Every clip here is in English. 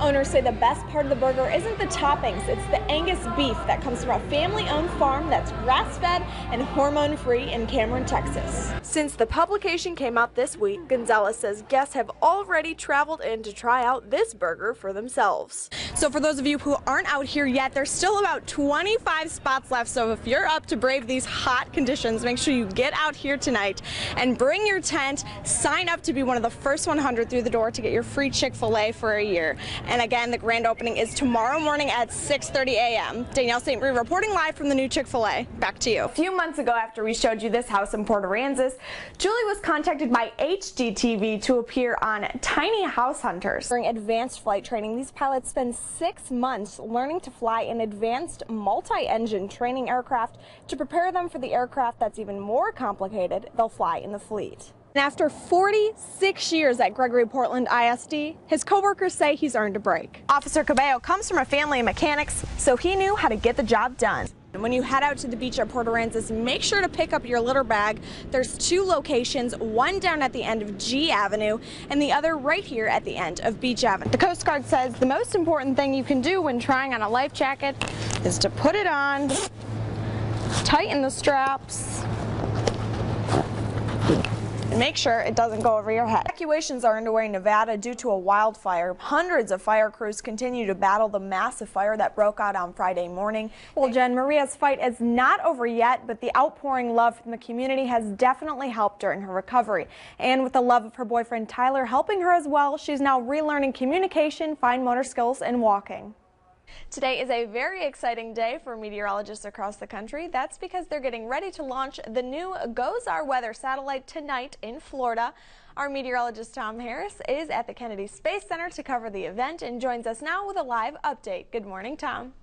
Owners say the best part of the burger isn't the toppings, it's the Angus beef that comes from a family-owned farm that's grass-fed and hormone-free in Cameron, Texas. Since the publication came out this week, Gonzalez says guests have already traveled in to try out this burger for themselves. So for those of you who aren't out here yet, there's still about 25 spots left, so if you're up to brave these hot conditions, make sure you get out here tonight and bring your tent. Sign up to be one of the first 100 through the door to get your free Chick-fil-A for a year. And again, the grand opening is tomorrow morning at 6:30 a.m. Danielle St. Marie reporting live from the new Chick-fil-A. Back to you. A few months ago, after we showed you this house in Port Aransas, Julie was contacted by HGTV to appear on Tiny House Hunters. During advanced flight training, these pilots spend 6 months learning to fly an advanced multi-engine training aircraft to prepare them for the aircraft that's even more complicated they'll fly in the fleet. And after 46 years at Gregory Portland ISD, his coworkers say he's earned a break. Officer Cabello comes from a family of mechanics, so he knew how to get the job done. And when you head out to the beach at Port Aransas, make sure to pick up your litter bag. There's 2 locations, one down at the end of G Avenue and the other right here at the end of Beach Avenue. The Coast Guard says the most important thing you can do when trying on a life jacket is to put it on, tighten the straps, and make sure it doesn't go over your head. Evacuations are underway in Nevada due to a wildfire. Hundreds of fire crews continue to battle the massive fire that broke out on Friday morning. Well, Jen, Maria's fight is not over yet, but the outpouring love from the community has definitely helped during her recovery. And with the love of her boyfriend Tyler helping her as well, she's now relearning communication, fine motor skills, and walking. Today is a very exciting day for meteorologists across the country. That's because they're getting ready to launch the new GOES-R weather satellite tonight in Florida. Our meteorologist Tom Harris is at the Kennedy Space Center to cover the event and joins us now with a live update. Good morning, Tom.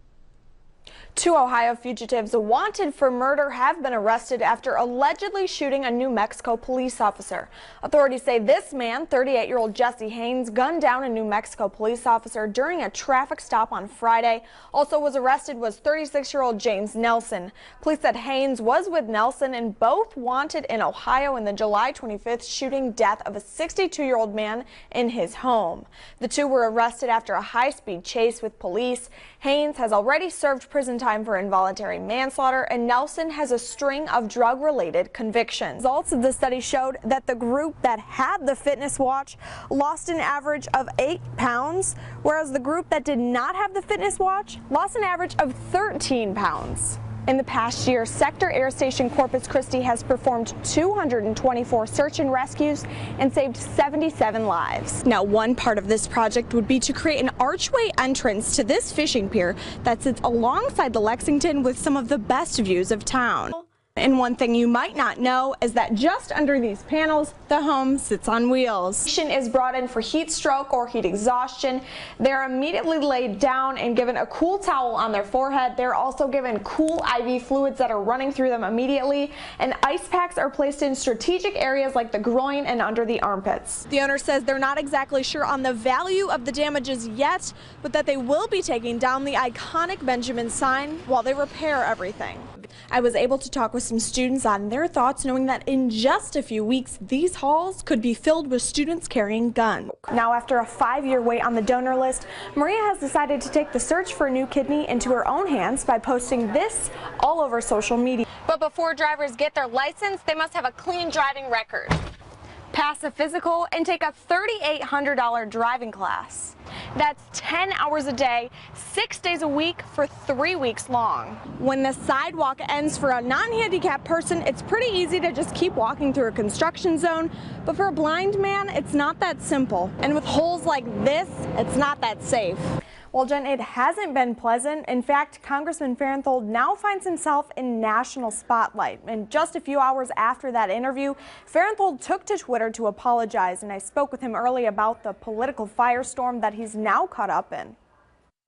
2 Ohio fugitives wanted for murder have been arrested after allegedly shooting a New Mexico police officer. Authorities say this man, 38-year-old Jesse Haynes, gunned down a New Mexico police officer during a traffic stop on Friday. Also was arrested was 36-year-old James Nelson. Police said Haynes was with Nelson and both wanted in Ohio in the July 25th shooting death of a 62-year-old man in his home. The 2 were arrested after a high-speed chase with police. Haynes has already served prison time for involuntary manslaughter, and Nelson has a string of drug-related convictions. Results of the study showed that the group that had the fitness watch lost an average of 8 pounds, whereas the group that did not have the fitness watch lost an average of 13 pounds. In the past year, Sector Air Station Corpus Christi has performed 224 search and rescues and saved 77 lives. Now, one part of this project would be to create an archway entrance to this fishing pier that sits alongside the Lexington with some of the best views of town. And one thing you might not know is that just under these panels, the home sits on wheels. Patient is brought in for heat stroke or heat exhaustion. They're immediately laid down and given a cool towel on their forehead. They're also given cool IV fluids that are running through them immediately, and ice packs are placed in strategic areas like the groin and under the armpits. The owner says they're not exactly sure on the value of the damages yet, but that they will be taking down the iconic Benjamin sign while they repair everything. I was able to talk with some students on their thoughts, knowing that in just a few weeks, these halls could be filled with students carrying guns. Now, after a 5-year wait on the donor list, Maria has decided to take the search for a new kidney into her own hands by posting this all over social media. But before drivers get their license, they must have a clean driving record, pass a physical, and take a $3,800 driving class. That's 10 hours a day, 6 days a week for 3 weeks long. When the sidewalk ends for a non-handicapped person, it's pretty easy to just keep walking through a construction zone, but for a blind man, it's not that simple. And with holes like this, it's not that safe. Well, Jen, it hasn't been pleasant. In fact, Congressman Farenthold now finds himself in national spotlight. And just a few hours after that interview, Farenthold took to Twitter to apologize, and I spoke with him early about the political firestorm that he's now caught up in.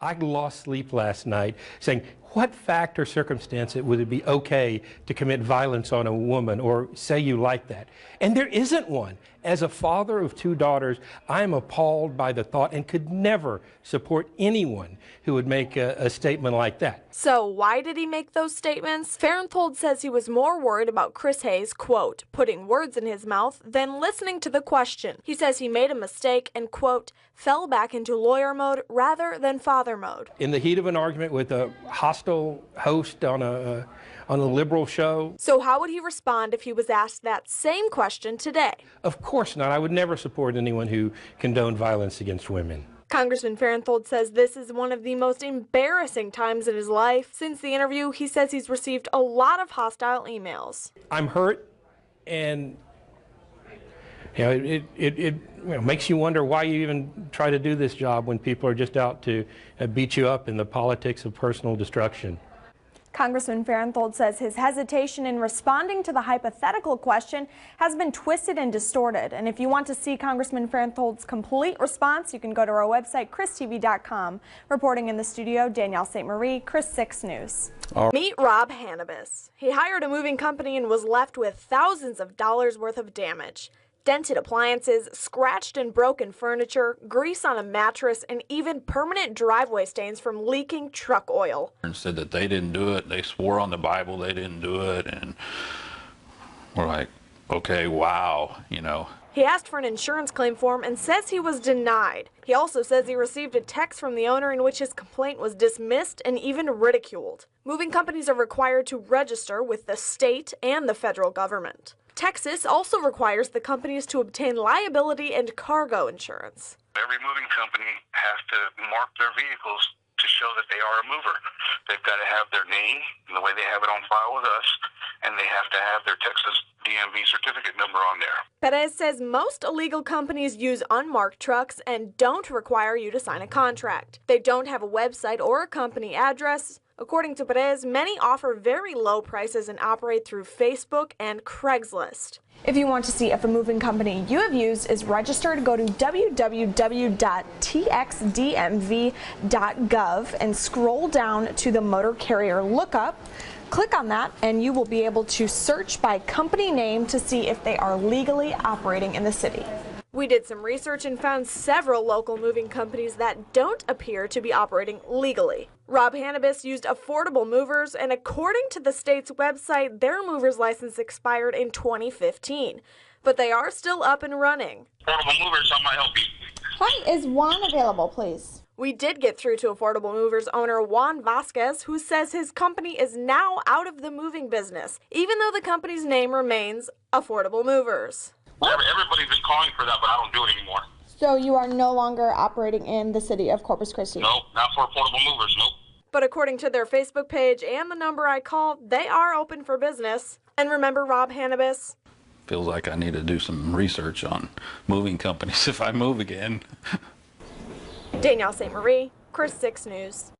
I lost sleep last night saying, what fact or circumstance would it be okay to commit violence on a woman or say you like that? And there isn't one. As a father of 2 daughters, I am appalled by the thought and could never support anyone who would make a statement like that. So why did he make those statements? Farenthold says he was more worried about KRIS Hayes, quote, putting words in his mouth than listening to the question. He says he made a mistake and, quote, fell back into lawyer mode rather than father mode. In the heat of an argument with a hostile host on a liberal show. So how would he respond if he was asked that same question today? Of course not. I would never support anyone who condoned violence against women. Congressman Farenthold says this is one of the most embarrassing times in his life. Since the interview, he says he's received a lot of hostile emails. I'm hurt, and it makes you wonder why you even try to do this job when people are just out to beat you up in the politics of personal destruction. Congressman Farenthold says his hesitation in responding to the hypothetical question has been twisted and distorted. And if you want to see Congressman Farenthold's complete response, you can go to our website, KRISTV.com. Reporting in the studio, Danielle St. Marie, KRIS 6 News. Meet Rob Hannabis. He hired a moving company and was left with thousands of dollars worth of damage. Dented appliances, scratched and broken furniture, grease on a mattress, and even permanent driveway stains from leaking truck oil. And said that they didn't do it. They swore on the Bible they didn't do it. And we're like, okay, wow, you know. He asked for an insurance claim form and says he was denied. He also says he received a text from the owner in which his complaint was dismissed and even ridiculed. Moving companies are required to register with the state and the federal government. Texas also requires the companies to obtain liability and cargo insurance. Every moving company has to mark their vehicles to show that they are a mover. They've got to have their name and the way they have it on file with us, and they have to have their Texas DMV certificate number on there. Perez says most illegal companies use unmarked trucks and don't require you to sign a contract. They don't have a website or a company address. According to Perez, many offer very low prices and operate through Facebook and Craigslist. If you want to see if a moving company you have used is registered, go to www.txdmv.gov and scroll down to the motor carrier lookup. Click on that and you will be able to search by company name to see if they are legally operating in the city. We did some research and found several local moving companies that don't appear to be operating legally. Rob Hannabis used Affordable Movers, and according to the state's website, their mover's license expired in 2015. But they are still up and running. Affordable Movers, how may I help you? Hi, is Juan available, please? We did get through to Affordable Movers owner Juan Vasquez, who says his company is now out of the moving business, even though the company's name remains Affordable Movers. Everybody's been calling for that, but I don't do it anymore. So you are no longer operating in the city of Corpus Christi? Nope, not for Affordable Movers, nope. But according to their Facebook page and the number I called, they are open for business. And remember Rob Hannabis? Feels like I need to do some research on moving companies if I move again. Danielle St. Marie, KRIS 6 News.